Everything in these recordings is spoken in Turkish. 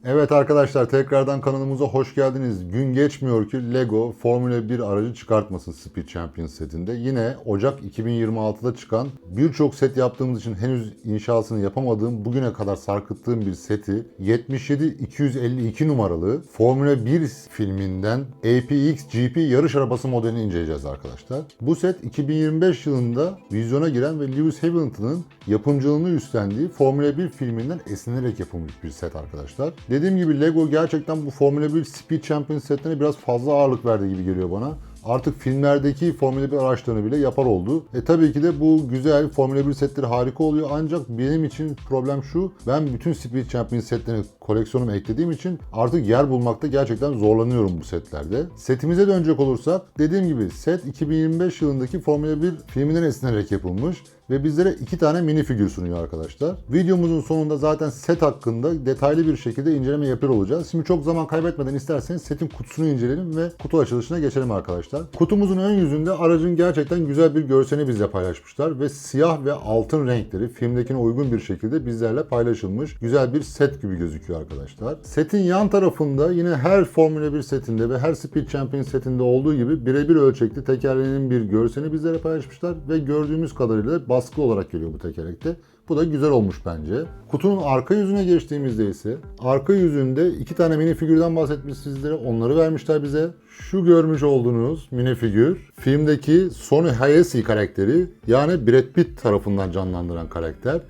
Evet arkadaşlar, tekrardan kanalımıza hoş geldiniz. Gün geçmiyor ki Lego Formula 1 aracı çıkartmasın Speed Champions setinde. Yine Ocak 2026'da çıkan, birçok set yaptığımız için henüz inşasını yapamadığım, bugüne kadar sarkıttığım bir seti 77-252 numaralı Formula 1 filminden APX GP yarış arabası modelini inceleyeceğiz arkadaşlar. Bu set 2025 yılında vizyona giren ve Lewis Hamilton'ın yapımcılığını üstlendiği Formula 1 filminden esinlenerek yapılmış bir set arkadaşlar. Dediğim gibi Lego gerçekten bu Formula 1 Speed Champions setlerine biraz fazla ağırlık verdi gibi geliyor bana. Artık filmlerdeki Formula 1 araçlarını bile yapar oldu. Tabii ki de bu güzel, Formula 1 setleri harika oluyor. Ancak benim için problem şu: ben bütün Speed Champions setlerini koleksiyonuma eklediğim için artık yer bulmakta gerçekten zorlanıyorum bu setlerde. Setimize dönecek olursak, dediğim gibi set 2025 yılındaki Formula 1 filminden esinlenerek yapılmış ve bizlere 2 tane mini figür sunuyor arkadaşlar. Videomuzun sonunda zaten set hakkında detaylı bir şekilde inceleme yapıyor olacağız. Şimdi çok zaman kaybetmeden isterseniz setin kutusunu inceleyelim ve kutu açılışına geçelim arkadaşlar. Kutumuzun ön yüzünde aracın gerçekten güzel bir görselini bizle paylaşmışlar ve siyah ve altın renkleri filmdekine uygun bir şekilde bizlerle paylaşılmış güzel bir set gibi gözüküyor arkadaşlar. Setin yan tarafında yine her Formula 1 setinde ve her Speed Champions setinde olduğu gibi birebir ölçekli tekerleğinin bir görselini bizlere paylaşmışlar ve gördüğümüz kadarıyla baskı olarak geliyor bu tekerlekte. Bu da güzel olmuş bence. Kutunun arka yüzüne geçtiğimizde ise arka yüzünde 2 tane mini figürden bahsetmiş sizlere. Onları vermişler bize. Şu görmüş olduğunuz mini figür filmdeki Sonny Hayesi karakteri, yani Brad Pitt tarafından canlandıran karakter.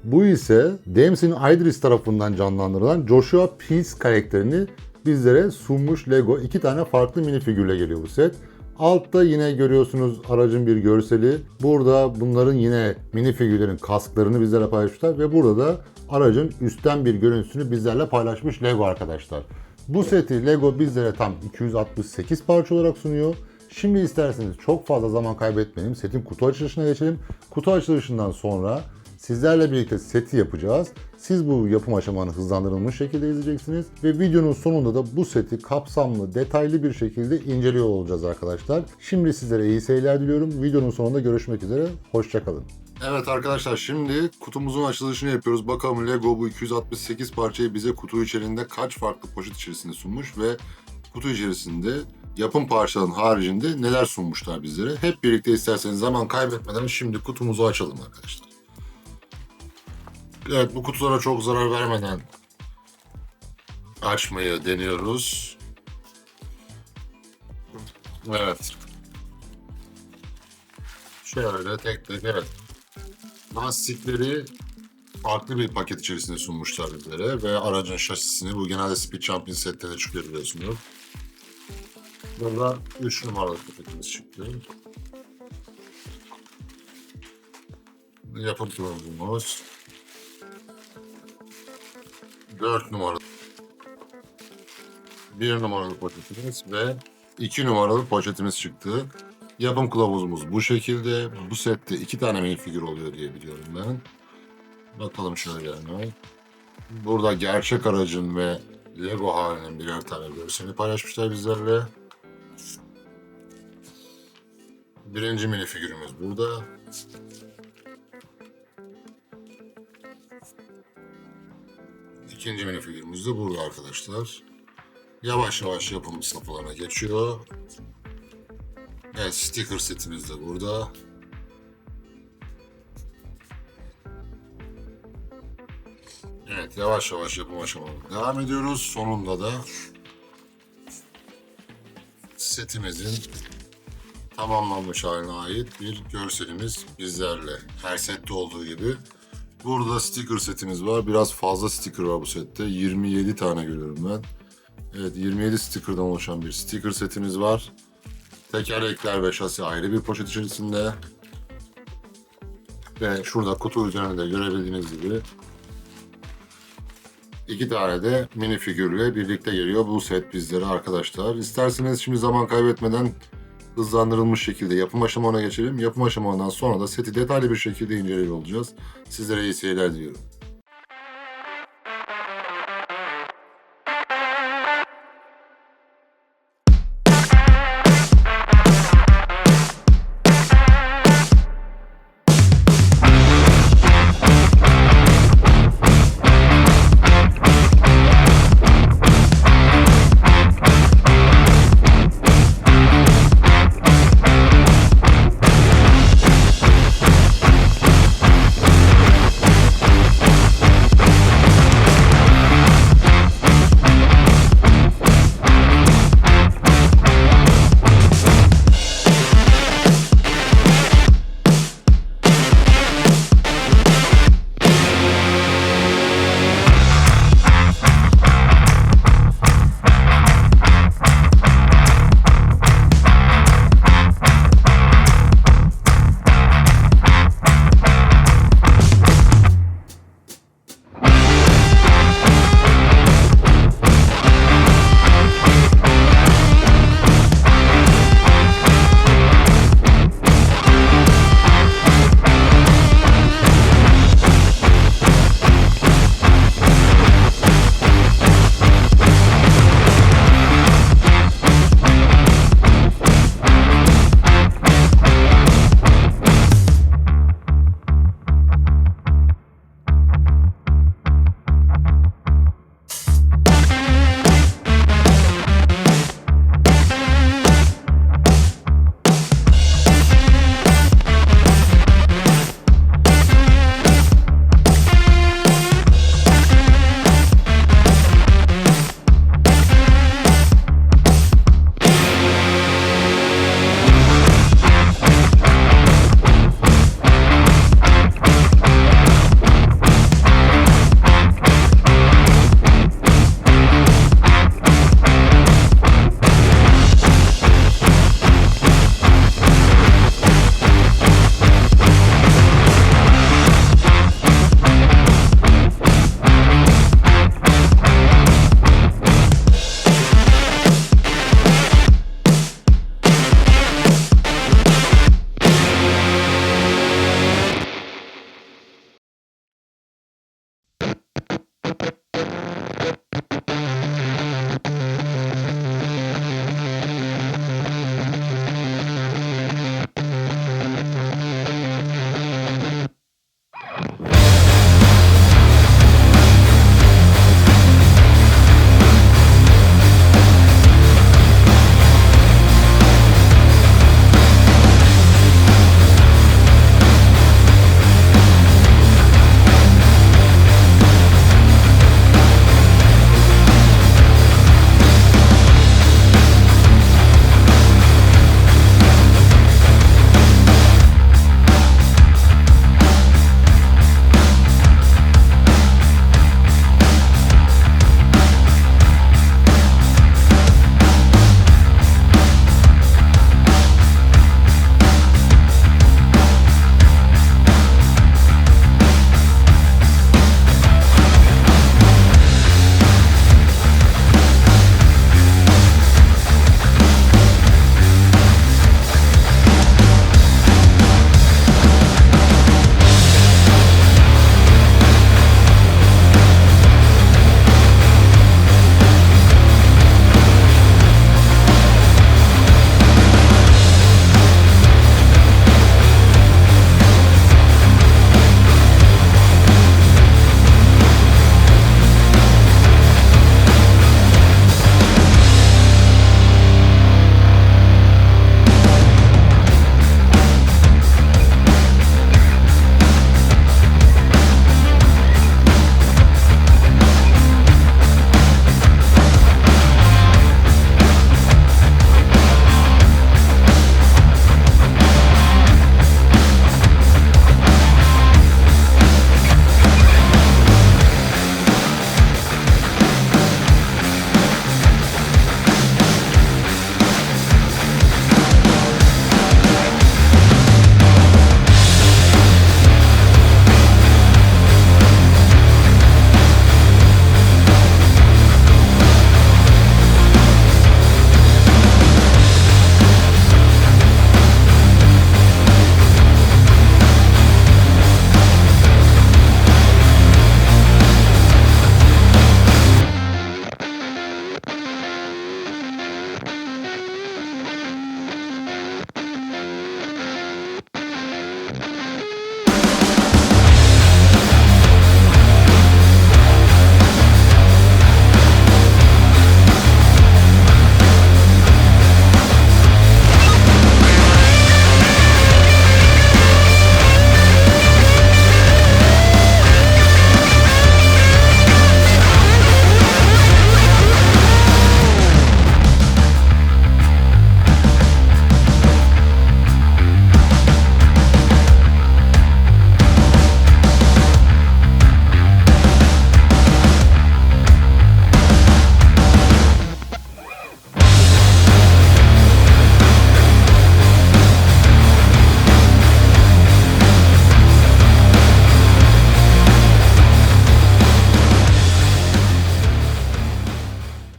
Bu ise Damson Idris tarafından canlandırılan Joshua Pease karakterini bizlere sunmuş Lego. 2 tane farklı mini figürle geliyor bu set. Altta yine görüyorsunuz aracın bir görseli. Burada bunların yine mini figürlerin kasklarını bizlerle paylaşmışlar ve burada da aracın üstten bir görüntüsünü bizlerle paylaşmış Lego arkadaşlar. Bu seti Lego bizlere tam 268 parça olarak sunuyor. Şimdi isterseniz çok fazla zaman kaybetmeyelim, setin kutu açılışına geçelim. Kutu açılışından sonra sizlerle birlikte seti yapacağız. Siz bu yapım aşamanı hızlandırılmış şekilde izleyeceksiniz ve videonun sonunda da bu seti kapsamlı, detaylı bir şekilde inceliyor olacağız arkadaşlar. Şimdi sizlere iyi seyirler diliyorum. Videonun sonunda görüşmek üzere. Hoşça kalın. Evet arkadaşlar, şimdi kutumuzun açılışını yapıyoruz. Bakalım Lego bu 268 parçayı bize kutu içerisinde kaç farklı poşet içerisinde sunmuş ve kutu içerisinde yapım parçalarının haricinde neler sunmuşlar bizlere. Hep birlikte isterseniz zaman kaybetmeden şimdi kutumuzu açalım arkadaşlar. Evet, bu kutulara çok zarar vermeden açmayı deniyoruz. Evet. Şöyle tek tek, evet. Lastikleri farklı bir paket içerisinde sunmuşlar bizlere ve aracın şasisini, bu genelde Speed Champions setlerinde çıkıyor biliyorsunuz. Burada 3 numaralı paketimiz çıktı. Yapım kılavuzumuz. 4 numaralı, 1 numaralı poşetimiz ve 2 numaralı poşetimiz çıktı. Yapım kılavuzumuz bu şekilde. Bu sette 2 tane mini figür oluyor diye biliyorum ben. Bakalım şöyle yani. Burada gerçek aracın ve Lego halinin birer tane görselini paylaşmışlar bizlerle. Birinci mini figürümüz burada. İkinci mini figürümüz de burada arkadaşlar. Yavaş yavaş yapım safhalarına geçiyor. Evet, sticker setimiz de burada. Evet, yavaş yavaş yapım aşamalarına devam ediyoruz. Sonunda da setimizin tamamlanmış haline ait bir görselimiz bizlerle. Her sette olduğu gibi. Burada sticker setimiz var. Biraz fazla sticker var bu sette. 27 tane görüyorum ben. Evet, 27 sticker'dan oluşan bir sticker setimiz var. Tekerlekler ve şasi ayrı bir poşet içerisinde. Ve şurada kutu üzerinde görebildiğiniz gibi 2 tane de mini figürle birlikte geliyor bu set bizlere arkadaşlar. İsterseniz şimdi zaman kaybetmeden hızlandırılmış şekilde yapım aşamasına geçelim. Yapım aşamasından sonra da seti detaylı bir şekilde inceliyor olacağız. Sizlere iyi seyirler diliyorum.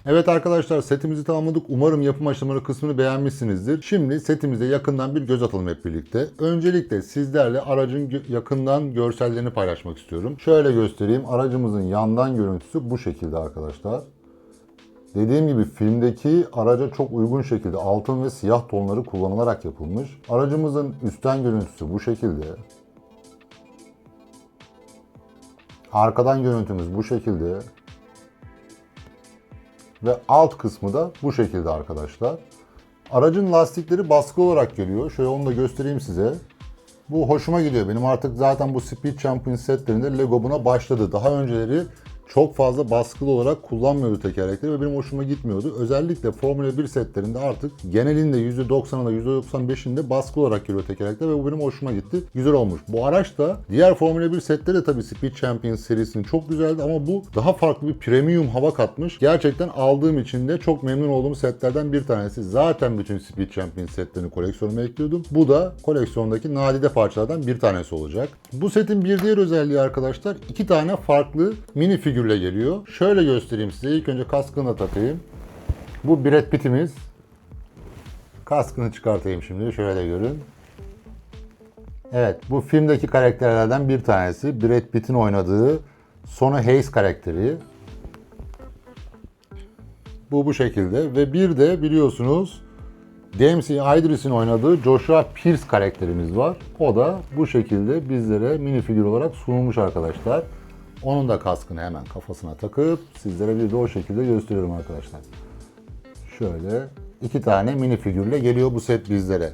Evet arkadaşlar, setimizi tamamladık. Umarım yapım aşamaları kısmını beğenmişsinizdir. Şimdi setimize yakından bir göz atalım hep birlikte. Öncelikle sizlerle aracın yakından görsellerini paylaşmak istiyorum. Şöyle göstereyim. Aracımızın yandan görüntüsü bu şekilde arkadaşlar. Dediğim gibi filmdeki araca çok uygun şekilde altın ve siyah tonları kullanılarak yapılmış. Aracımızın üstten görüntüsü bu şekilde. Arkadan görüntümüz bu şekilde. Ve alt kısmı da bu şekilde arkadaşlar. Aracın lastikleri baskı olarak geliyor. Şöyle onu da göstereyim size. Bu hoşuma gidiyor. Benim artık zaten bu Speed Champion setlerinde Lego buna başladı. Daha önceleri çok fazla baskılı olarak kullanmıyordu tekerlekleri ve benim hoşuma gitmiyordu. Özellikle Formula 1 setlerinde artık genelinde %90'ında %95'inde baskı olarak geliyor tekerlekler ve bu benim hoşuma gitti. Güzel olmuş. Bu araç da diğer Formula 1 setleri de tabii Speed Champions serisinin çok güzeldi ama bu daha farklı bir premium hava katmış. Gerçekten aldığım için de çok memnun olduğum setlerden bir tanesi. Zaten bütün Speed Champions setlerini koleksiyonuma ekliyordum. Bu da koleksiyondaki nadide parçalardan bir tanesi olacak. Bu setin bir diğer özelliği arkadaşlar, 2 tane farklı mini figürle geliyor. Şöyle göstereyim size. İlk önce kaskını da takayım. Bu Brad Pitt'imiz. Kaskını çıkartayım şimdi. Şöyle de görün. Evet, bu filmdeki karakterlerden bir tanesi. Brad Pitt'in oynadığı Sona Hayes karakteri. Bu şekilde. Ve bir de biliyorsunuz Dempsey Idris'in oynadığı Joshua Pierce karakterimiz var. O da bu şekilde bizlere mini figür olarak sunulmuş arkadaşlar. Onun da kaskını hemen kafasına takıp sizlere bir de o şekilde gösteriyorum arkadaşlar. Şöyle 2 tane mini figürle geliyor bu set bizlere.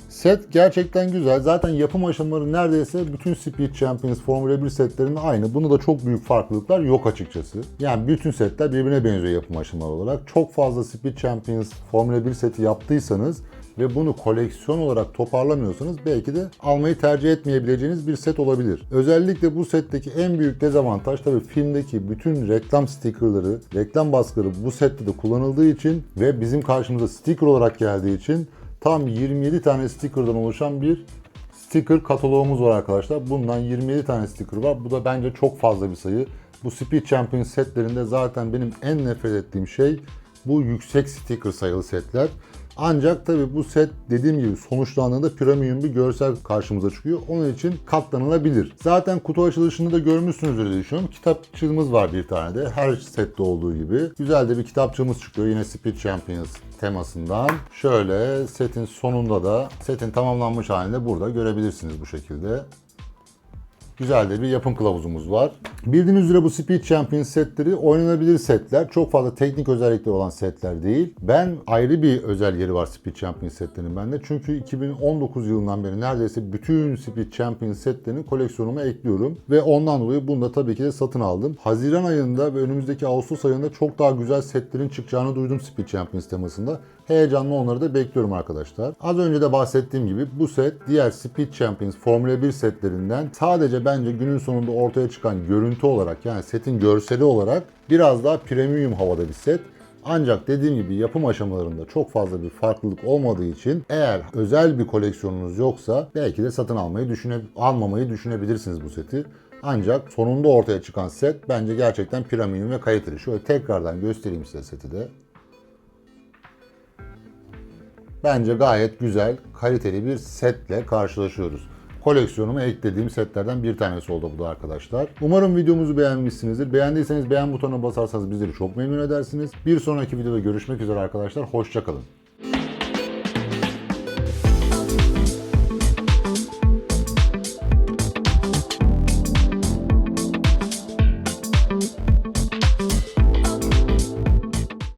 Set gerçekten güzel. Zaten yapım aşamaları neredeyse bütün Speed Champions Formula 1 setlerinin aynı. Bunda da çok büyük farklılıklar yok açıkçası. Yani bütün setler birbirine benziyor yapım aşamaları olarak. Çok fazla Speed Champions Formula 1 seti yaptıysanız ve bunu koleksiyon olarak toparlamıyorsanız belki de almayı tercih etmeyebileceğiniz bir set olabilir. Özellikle bu setteki en büyük dezavantaj tabii filmdeki bütün reklam stikerleri, reklam baskıları bu sette de kullanıldığı için ve bizim karşımıza sticker olarak geldiği için tam 27 tane sticker'dan oluşan bir sticker kataloğumuz var arkadaşlar. Bundan 27 tane sticker var. Bu da bence çok fazla bir sayı. Bu Speed Champions setlerinde zaten benim en nefret ettiğim şey bu yüksek sticker sayılı setler. Ancak tabii bu set dediğim gibi sonuçlandığında premium bir görsel karşımıza çıkıyor. Onun için katlanılabilir. Zaten kutu açılışını da görmüşsünüzdür diye düşünüyorum. Kitapçığımız var bir tane de. Her sette olduğu gibi. Güzel de bir kitapçığımız çıkıyor. Yine Speed Champions temasından. Şöyle setin sonunda da setin tamamlanmış halinde burada görebilirsiniz bu şekilde. Güzel de bir yapım kılavuzumuz var. Bildiğiniz üzere bu Speed Champions setleri oynanabilir setler. Çok fazla teknik özellikleri olan setler değil. Ben ayrı bir özel yeri var Speed Champions setlerinin bende. Çünkü 2019 yılından beri neredeyse bütün Speed Champions setlerini koleksiyonuma ekliyorum. Ve ondan dolayı bunu da tabii ki de satın aldım. Haziran ayında ve önümüzdeki Ağustos ayında çok daha güzel setlerin çıkacağını duydum Speed Champions temasında. Heyecanla onları da bekliyorum arkadaşlar. Az önce de bahsettiğim gibi bu set diğer Speed Champions Formula 1 setlerinden sadece bence günün sonunda ortaya çıkan görüntü olarak, yani setin görseli olarak biraz daha premium havada bir set. Ancak dediğim gibi yapım aşamalarında çok fazla bir farklılık olmadığı için eğer özel bir koleksiyonunuz yoksa belki de satın almamayı düşünebilirsiniz bu seti. Ancak sonunda ortaya çıkan set bence gerçekten premium ve kaliteli. Şöyle tekrardan göstereyim size seti de. Bence gayet güzel, kaliteli bir setle karşılaşıyoruz. Koleksiyonuma eklediğim setlerden bir tanesi oldu bu da arkadaşlar. Umarım videomuzu beğenmişsinizdir. Beğendiyseniz beğen butonuna basarsanız bizleri çok memnun edersiniz. Bir sonraki videoda görüşmek üzere arkadaşlar. Hoşça kalın.